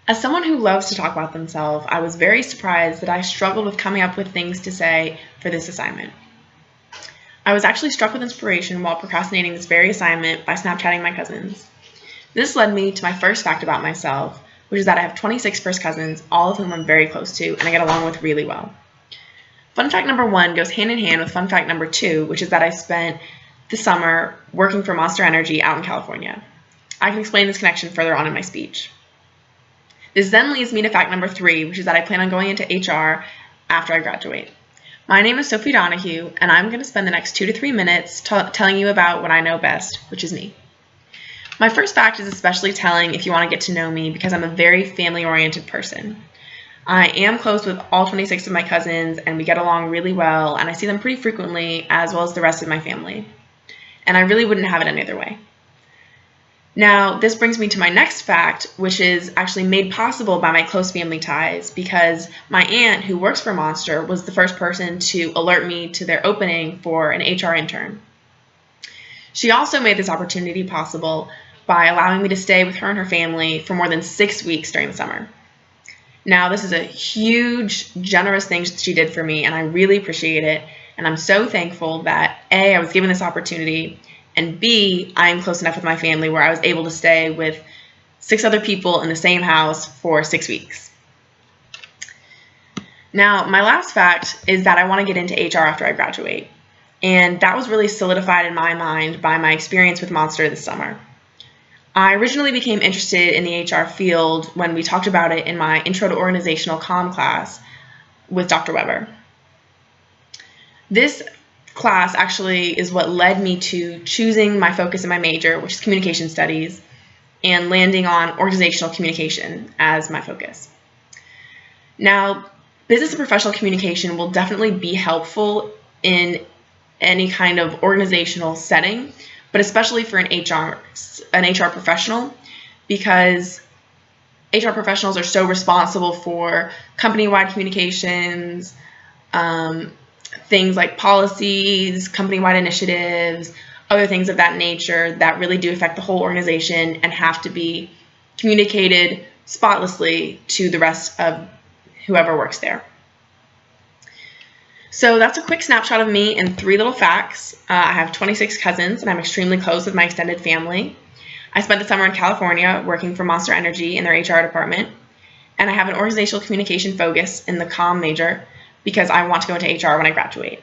As someone who loves to talk about themselves, I was very surprised that I struggled with coming up with things to say for this assignment. I was actually struck with inspiration while procrastinating this very assignment by Snapchatting my cousins. This led me to my first fact about myself, which is that I have 26 first cousins, all of whom I'm very close to, and I get along with really well. Fun fact number 1 goes hand in hand with fun fact number 2, which is that I spent the summer working for Monster Energy out in California. I can explain this connection further on in my speech. This then leads me to fact number 3, which is that I plan on going into HR after I graduate. My name is Sophie Donahue, and I'm going to spend the next 2 to 3 minutes telling you about what I know best, which is me. My first fact is especially telling if you want to get to know me because I'm a very family-oriented person. I am close with all 26 of my cousins, and we get along really well, and I see them pretty frequently, as well as the rest of my family. And I really wouldn't have it any other way. Now, this brings me to my next fact, which is actually made possible by my close family ties because my aunt, who works for Monster, was the first person to alert me to their opening for an HR intern. She also made this opportunity possible by allowing me to stay with her and her family for more than 6 weeks during the summer. Now, this is a huge, generous thing she did for me, and I really appreciate it, and I'm so thankful that A, I was given this opportunity, and B, I am close enough with my family where I was able to stay with 6 other people in the same house for 6 weeks. Now, my last fact is that I want to get into HR after I graduate. And that was really solidified in my mind by my experience with Monster this summer. I originally became interested in the HR field when we talked about it in my Intro to Organizational Comm class with Dr. Weber. This class actually is what led me to choosing my focus in my major, which is communication studies, and landing on organizational communication as my focus. Now, business and professional communication will definitely be helpful in any kind of organizational setting, but especially for an HR professional, because HR professionals are so responsible for company-wide communications, things like policies, company-wide initiatives, other things of that nature that really do affect the whole organization and have to be communicated spotlessly to the rest of whoever works there. So that's a quick snapshot of me and 3 little facts. I have 26 cousins, and I'm extremely close with my extended family. I spent the summer in California working for Monster Energy in their HR department, and I have an organizational communication focus in the comm major because I want to go into HR when I graduate.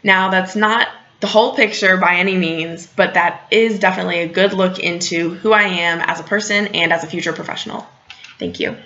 Now, that's not the whole picture by any means, but that is definitely a good look into who I am as a person and as a future professional. Thank you.